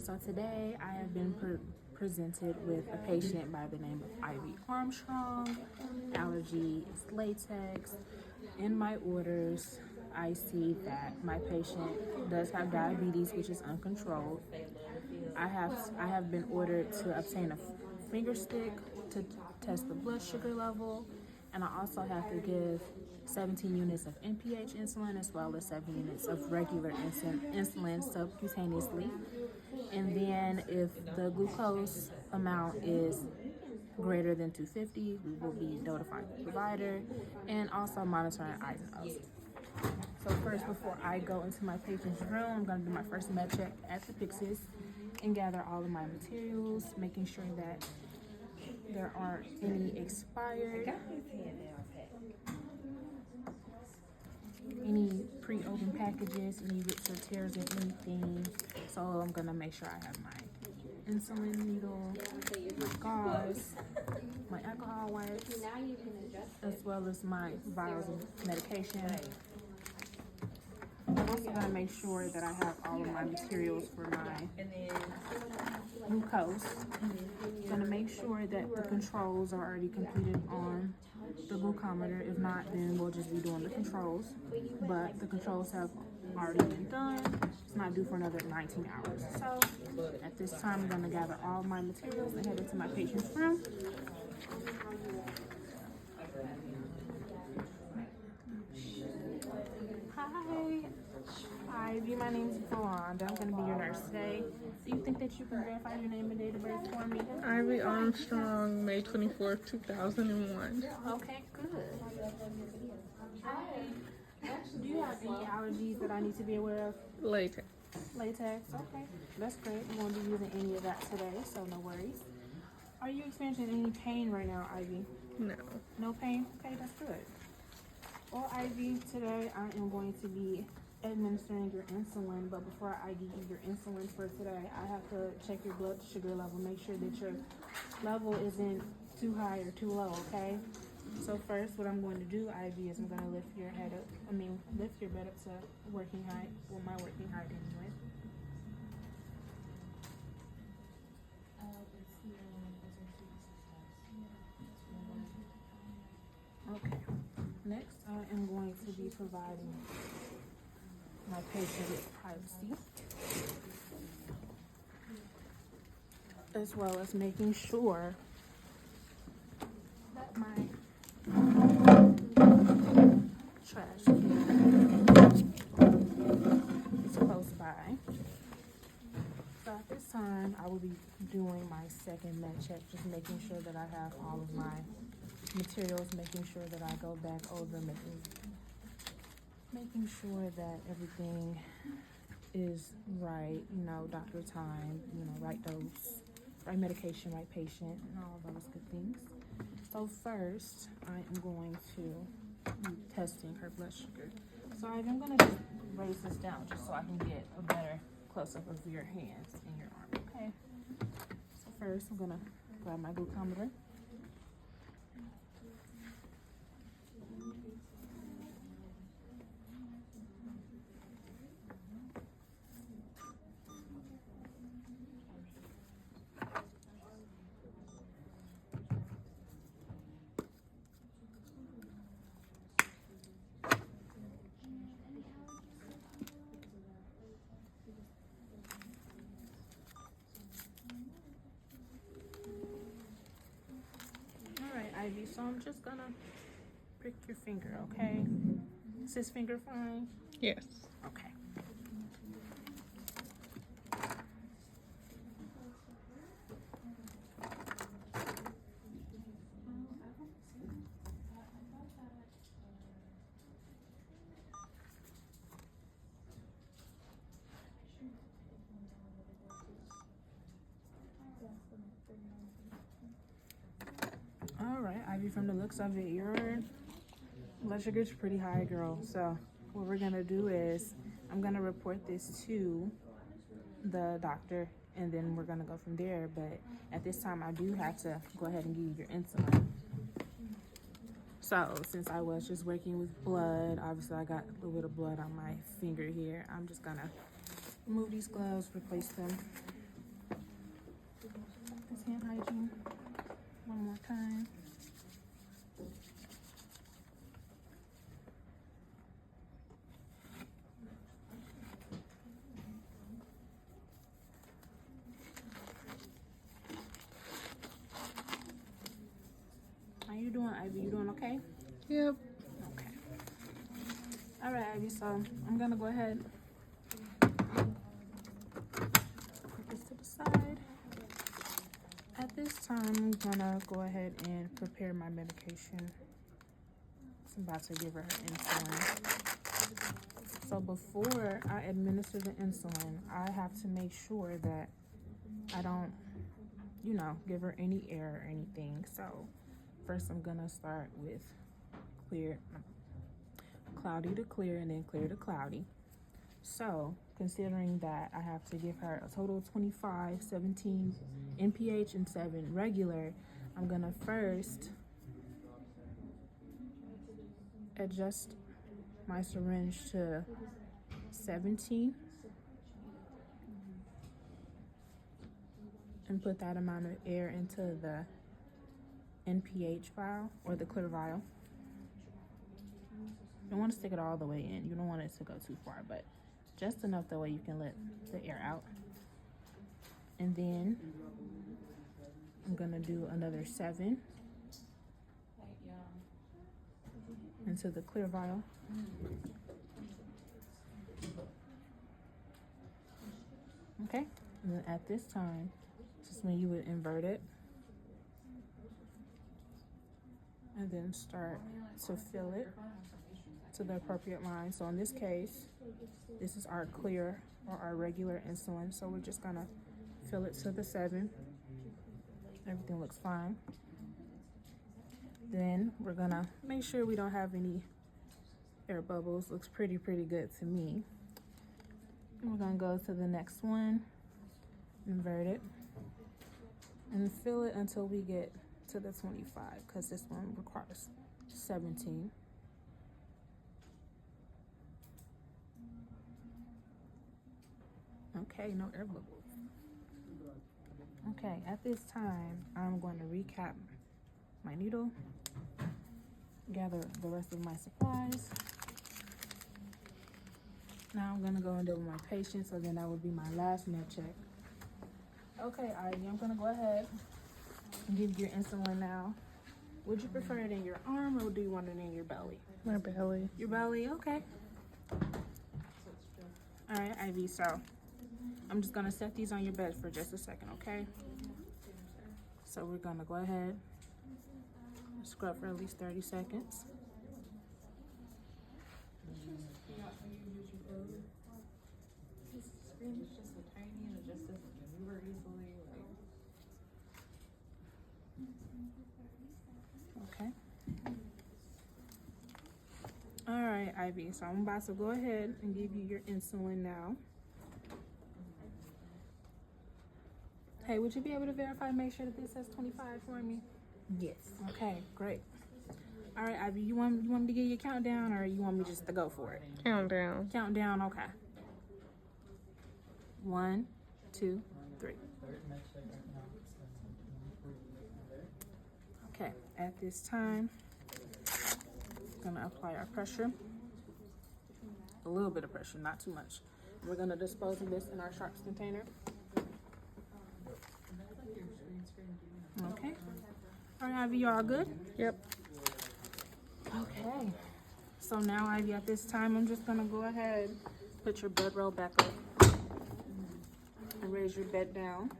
So today I have been presented with a patient by the name of Ivy Armstrong. Allergy is latex. In my orders, I see that my patient does have diabetes, which is uncontrolled. I have been ordered to obtain a finger stick to test the blood sugar level, and I also have to give 17 units of NPH insulin as well as 7 units of regular insulin subcutaneously. And then if the glucose amount is greater than 250, we will be notifying the provider and also monitoring items. So first, before I go into my patient's room, I'm going to do my first med check at the Pyxis and gather all of my materials, making sure that there aren't any expired, any pre-opened packages, any rips or tears or anything. So I'm going to make sure I have my insulin needle, my gauze, my alcohol wipes, as well as my vials of medication. I'm also going to make sure that I have all of my materials for my glucose. I'm going to make sure that the controls are already completed on the glucometer. If not, then we'll just be doing the controls. But the controls have already been done. It's not due for another 19 hours. So at this time, I'm going to gather all of my materials and head into my patient's room. Hi, my name is Yolanda. I'm going to be your nurse today. Do you think that you can verify your name and date of birth for me? Ivy Armstrong, May 24th, 2001. Okay, good. Do you have any allergies that I need to be aware of? Latex. Latex, okay. That's great. I won't be using any of that today, so no worries. Are you experiencing any pain right now, Ivy? No. No pain? Okay, that's good. Well, Ivy, today I am going to be administering your insulin, but before I give you your insulin for today, I have to check your blood sugar level, make sure that your level isn't too high or too low, okay? So first, what I'm going to do, Ivy, is I'm going to lift your head up, lift your bed up to working height, well, my working height anyway. Okay, next I am going to be providing my patient with privacy, as well as making sure that my trash can is close by. So at this time, I will be doing my second med check, just making sure that I have all of my materials, making sure that I go back over, making sure that everything is right, doctor time, right dose, right medication, right patient, and all those good things. So first, I am going to be testing her blood sugar. So I'm going to raise this down just so I can get a better close-up of your hands and your arm, okay? So first, I'm going to grab my glucometer. Ivy, so I'm just gonna prick your finger, okay? Is this finger fine? Yes. Okay. All right, Ivy, from the looks of it, your blood sugar is pretty high, girl. So what we're gonna do is I'm gonna report this to the doctor, and then we're gonna go from there. But at this time, I do have to go ahead and give you your insulin. So since I was just working with blood, obviously I got a little bit of blood on my finger here. I'm just gonna remove these gloves, replace them hand hygiene one more time. How you doing, Ivy? You doing okay? Yep. Okay. All right, Ivy, so I'm gonna go ahead, put this to the side. At this time, I'm gonna go ahead and prepare my medication. I'm about to give her insulin. So before I administer the insulin, I have to make sure that I don't, give her any air or anything. So first I'm gonna start with cloudy to clear and then clear to cloudy. So considering that I have to give her a total of 25, 17 NPH and 7 regular, I'm gonna first adjust my syringe to 17 and put that amount of air into the NPH vial or the clear vial. You don't want to stick it all the way in. You don't want it to go too far, but just enough that way you can let the air out. And then I'm gonna do another 7 into the clear vial. Okay, and then at this time, this is when you would invert it and then start to fill it to the appropriate line. So in this case, this is our clear or our regular insulin. So we're just gonna fill it to the 7. Everything looks fine. Then we're gonna make sure we don't have any air bubbles. Looks pretty good to me. And we're gonna go to the next one, invert it, and fill it until we get to the 25, because this one requires 17. Okay, no air bubbles. Okay, at this time, I'm going to recap my needle, gather the rest of my supplies. Now I'm gonna go and deal with my patient, so then that would be my last med check. Okay, Ivy, I'm gonna go ahead and give you your insulin now. Would you prefer it in your arm or do you want it in your belly? My belly. Your belly, okay. All right, Ivy, so I'm just gonna set these on your bed for just a second, okay? So we're gonna go ahead and scrub for at least 30 seconds. His screen is just so tiny and it just doesn't maneuver easily. Okay. All right, Ivy, so I'm about to go ahead and give you your insulin now. Hey, would you be able to verify, make sure that this says 25 for me? Yes. Okay, great. All right, Ivy, you want me to give you a countdown or you want me just to go for it? Countdown. Countdown, okay. 1, 2, 3. Okay, at this time, I'm gonna apply our pressure. A little bit of pressure, not too much. We're gonna dispose of this in our sharps container. Okay. All right, Ivy, you all good? Yep. Okay. So now, Ivy, at this time, I'm just gonna go ahead, put your bedroll back up and raise your bed down.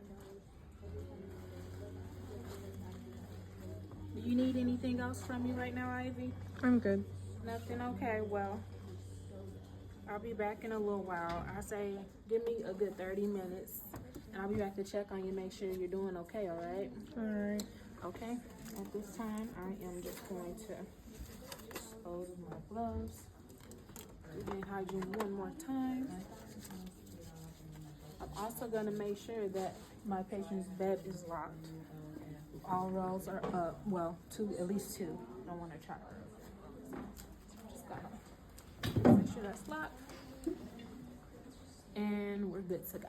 Do you need anything else from me right now, Ivy? I'm good. Nothing? Okay, well, I'll be back in a little while. I say give me a good 30 minutes and I'll be back to check on you, make sure you're doing okay, all right? All right. Okay, at this time, I am just going to dispose of my gloves. Do hand hygiene one more time. I'm also gonna make sure that my patient's bed is locked. All rolls are up, well, at least two. Don't want to try. Just gotta make sure that's locked. And we're good to go.